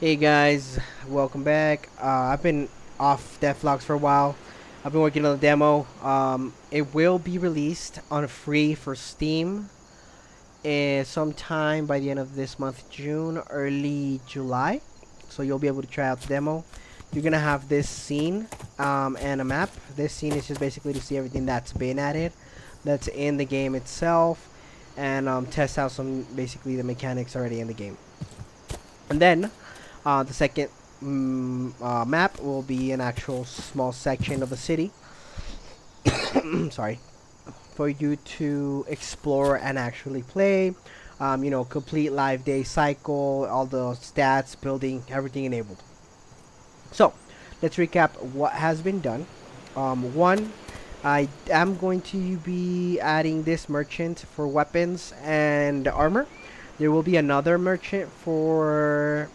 Hey guys, welcome back. I've been off Devlogs for a while. I've been working on the demo. It will be released on free for Steam sometime by the end of this month, June, early July. So you'll be able to try out the demo. You're gonna have this scene and a map. This scene is just basically to see everything that's been added, that's in the game itself, and test out some basically the mechanics already in the game. And then the second map will be an actual small section of the city. Sorry, for you to explore and actually play. Complete live day cycle, all the stats, building, everything enabled. So, let's recap what has been done. One, I am going to be adding this merchant for weapons and armor. There will be another merchant for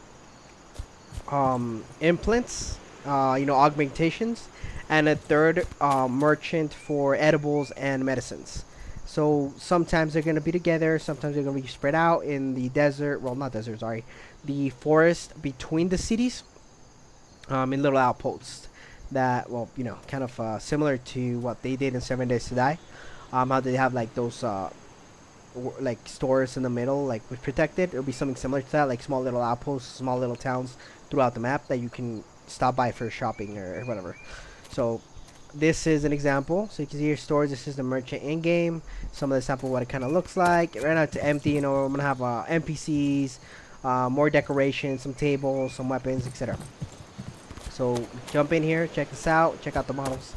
implants, augmentations, and a third merchant for edibles and medicines. So sometimes they're gonna be together, sometimes they're gonna be spread out in the desert. Well, not desert, sorry, the forest between the cities, in little outposts. That kind of similar to what they did in 7 Days to Die. How they have like those like stores in the middle, like with protected. It'll be something similar to that, like small little outposts, small little towns throughout the map that you can stop by for shopping or whatever. So this is an example. So you can see your stores. This is the merchant in game. Some of the sample what it kind of looks like. Right now it's empty. I'm gonna have NPCs, more decorations, some tables, some weapons, etc. So jump in here, check this out, check out the models.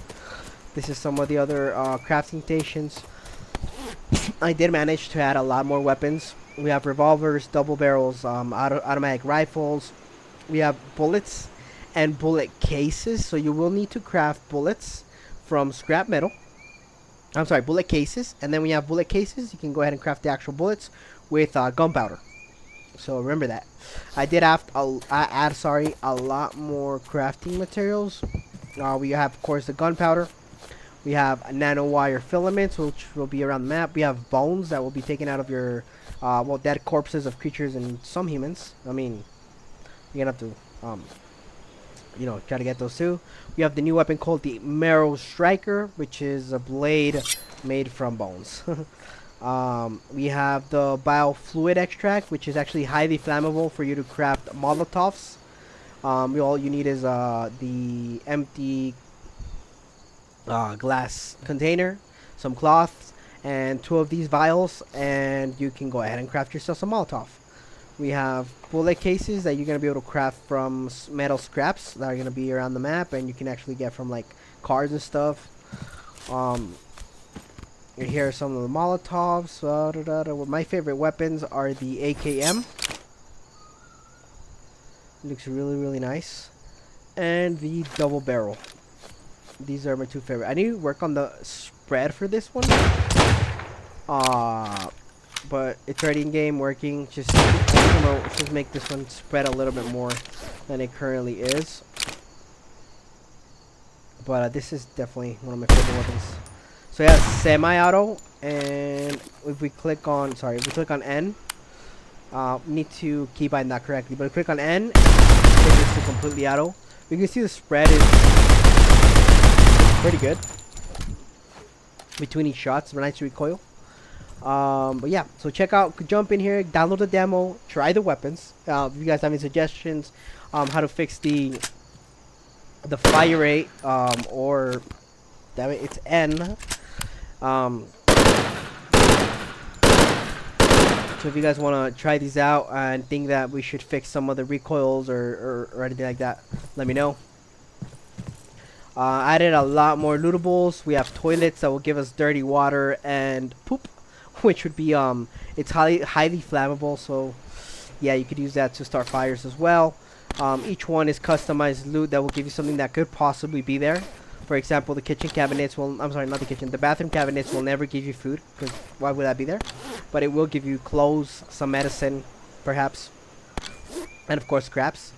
This is some of the other crafting stations. I did manage to add a lot more weapons. We have revolvers, double barrels, automatic rifles. We have bullets and bullet cases. So you will need to craft bullets from scrap metal. I'm sorry, bullet cases. And then we have bullet cases. You can go ahead and craft the actual bullets with gunpowder. So remember that. I did add a lot more crafting materials. We have, of course, the gunpowder. We have nanowire filaments, which will be around the map. We have bones that will be taken out of your, dead corpses of creatures and some humans. I mean, you're gonna have to, try to get those too. We have the new weapon called the Marrow Striker, which is a blade made from bones. We have the biofluid extract, which is actually highly flammable for you to craft Molotovs. All you need is the empty glass container, some cloths, and 2 of these vials, and you can go ahead and craft yourself some Molotov. We have bullet cases that you're going to be able to craft from metal scraps that are going to be around the map, and you can actually get from like cars and stuff. Here are some of the Molotovs. My favorite weapons are the AKM. It looks really, really nice. And the double barrel. These are my 2 favorite. I need to work on the spread for this one. But it's already in game working. Just make this one spread a little bit more than it currently is. But this is definitely one of my favorite weapons. So yeah, semi-auto, and if we click on N, we need to keybind that correctly. But click on N, it takes to completely auto. We can see the spread is pretty good between each shots. Nice recoil. But yeah, so jump in here, download the demo, try the weapons. If you guys have any suggestions, how to fix the fire rate, or damn it, it's N. So if you guys want to try these out and think that we should fix some of the recoils or anything like that, let me know. I added a lot more lootables. We have toilets that will give us dirty water and poop, which would be it's highly flammable. So yeah, you could use that to start fires as well. Each one is customized loot that will give you something that could possibly be there. For example, the kitchen cabinets will, I'm sorry, not the kitchen, the bathroom cabinets will never give you food, because why would that be there? But it will give you clothes, some medicine, perhaps, and of course scraps.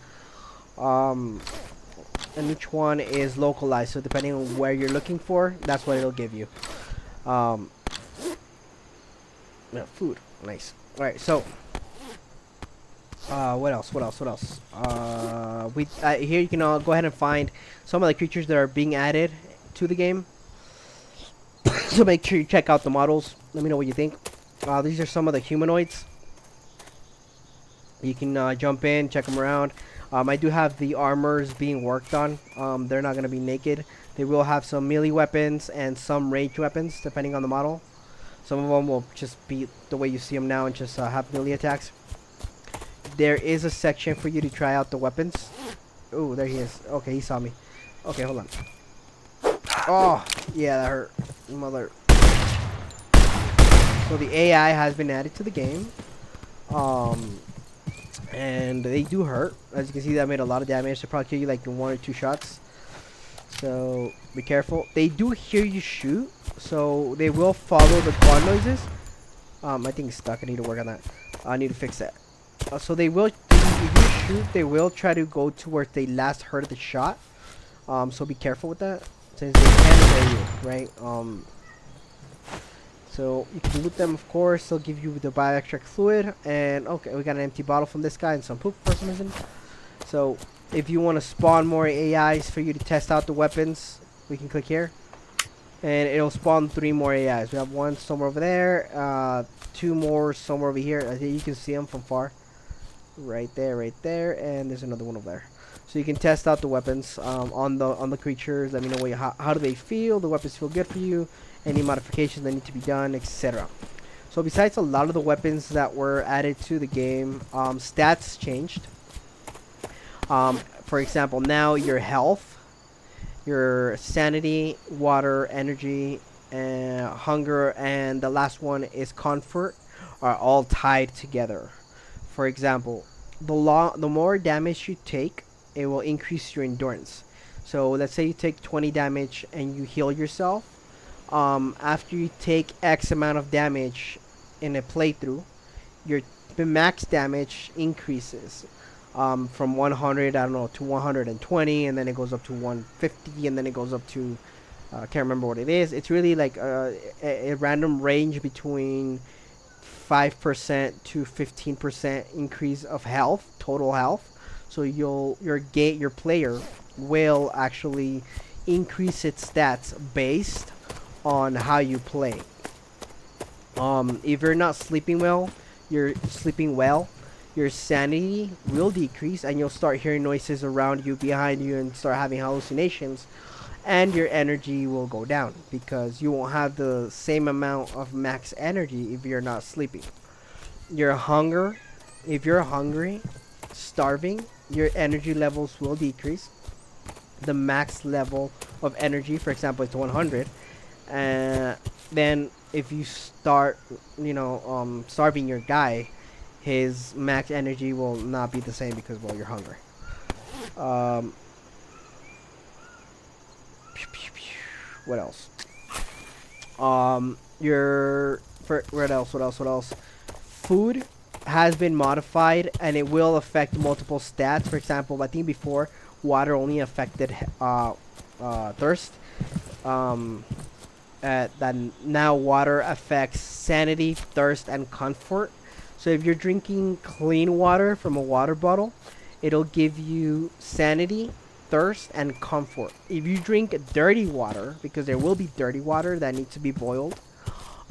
And each one is localized, so depending on where you're looking for, that's what it'll give you. Food, nice. Alright, so What else? What else? What else? We here you can go ahead and find some of the creatures that are being added to the game. So make sure you check out the models. Let me know what you think. These are some of the humanoids. You can jump in, check them around. I do have the armors being worked on. They're not going to be naked. They will have some melee weapons and some range weapons, depending on the model. Some of them will just be the way you see them now and just have melee attacks. There is a section for you to try out the weapons. Oh, there he is. Okay, he saw me. Okay, hold on. Oh, yeah, that hurt. Mother. So the AI has been added to the game. And they do hurt. As you can see, that made a lot of damage. They probably kill you like in 1 or 2 shots. So be careful. They do hear you shoot, so they will follow the gun noises. I think it's stuck. I need to work on that. I need to fix that. So they will, if you shoot, they will try to go to where they last heard the shot. So be careful with that, since they can hear you, right? So you can loot them, of course. They'll give you the bioextract fluid, and okay, we got an empty bottle from this guy and some poop for some reason. So if you want to spawn more AIs for you to test out the weapons, we can click here, and it'll spawn 3 more AIs. We have 1 somewhere over there, 2 more somewhere over here. I think you can see them from far. Right there, and there's another one over there. So you can test out the weapons on the creatures. Let me know how do they feel. The weapons feel good for you. Any modifications that need to be done, etc. So besides a lot of the weapons that were added to the game, stats changed. For example, now your health, your sanity, water, energy, hunger, and the last one is comfort are all tied together. For example, the more damage you take, it will increase your endurance. So let's say you take 20 damage and you heal yourself. After you take X amount of damage in a playthrough, your max damage increases from 100, I don't know, to 120, and then it goes up to 150, and then it goes up to can't remember what it is. It's really like a random range between 5% to 15% increase of health, total health. So your player will actually increase its stats based on how you play. If you're not sleeping well, your sanity will decrease, and you'll start hearing noises around you, behind you, and start having hallucinations. And your energy will go down because you won't have the same amount of max energy if you're not sleeping. Your hunger, if you're hungry, starving, your energy levels will decrease. The max level of energy, for example, is 100. Then if you start, starving your guy, his max energy will not be the same because, well, you're hungry. What else? What else? Food has been modified, and it will affect multiple stats. For example, I think before water only affected thirst. That now water affects sanity, thirst, and comfort. So if you're drinking clean water from a water bottle, it'll give you sanity, thirst, and comfort. If you drink dirty water, because there will be dirty water that needs to be boiled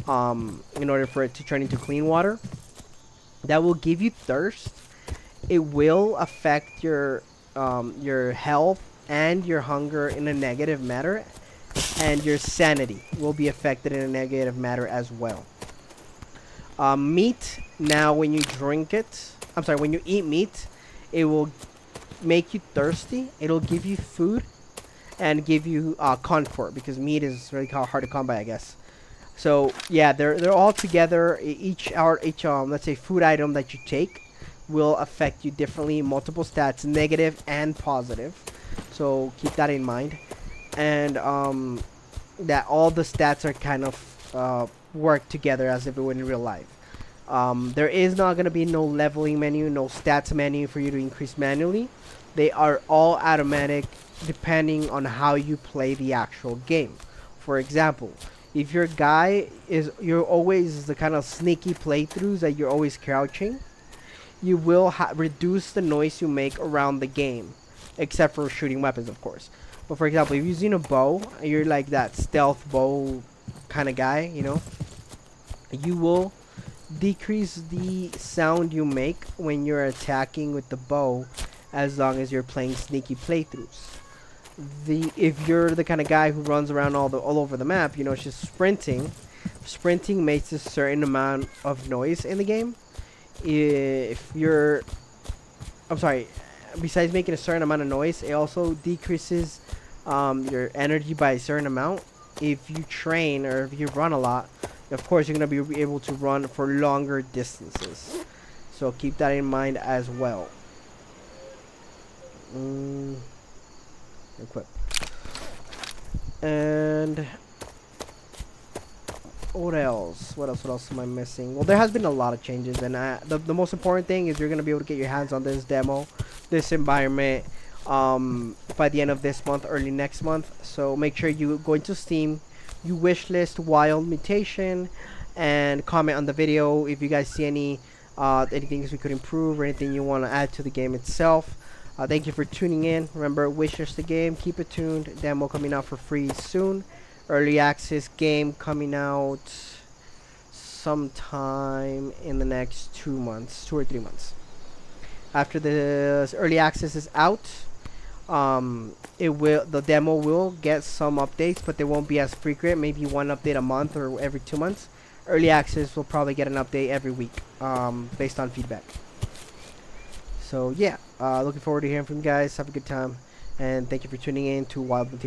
in order for it to turn into clean water, that will give you thirst. It will affect your health and your hunger in a negative manner, and your sanity will be affected in a negative manner as well. Meat, now when you when you eat meat, it will make you thirsty. It'll give you food and give you comfort, because meat is really hard to come by, I guess. So yeah, they're all together. Each let's say food item that you take will affect you differently, multiple stats, negative and positive. So keep that in mind, and that all the stats are kind of work together as if it were in real life. There is not going to be no leveling menu, no stats menu for you to increase manually. They are all automatic depending on how you play the actual game. For example, if your guy you're always the kind of sneaky playthroughs that you're always crouching, you will reduce the noise you make around the game, except for shooting weapons, of course. But for example, if you're using a bow, you're like that stealth bow kind of guy, you know, you will decrease the sound you make when you're attacking with the bow, as long as you're playing sneaky playthroughs. If you're the kind of guy who runs around all over the map, you know, it's just sprinting. Sprinting makes a certain amount of noise in the game. If you're, I'm sorry, besides making a certain amount of noise, it also decreases your energy by a certain amount. If you train or if you run a lot, of course you're gonna be able to run for longer distances. So keep that in mind as well. Equip. And what else? What else am I missing? Well, there has been a lot of changes, and the most important thing is you're gonna be able to get your hands on this demo, this environment, by the end of this month, early next month. So make sure you go into Steam, you wishlist Wild Mutation, and comment on the video if you guys see anything we could improve or anything you want to add to the game itself. Thank you for tuning in. Remember, wishlist the game. Keep it tuned. Demo coming out for free soon. Early access game coming out sometime in the next 2 months, 2 or 3 months. After the early access is out, the demo will get some updates, but they won't be as frequent. Maybe one update a month or every 2 months. Early access will probably get an update every week, based on feedback. So yeah, looking forward to hearing from you guys. Have a good time, and thank you for tuning in to Wild Mutation.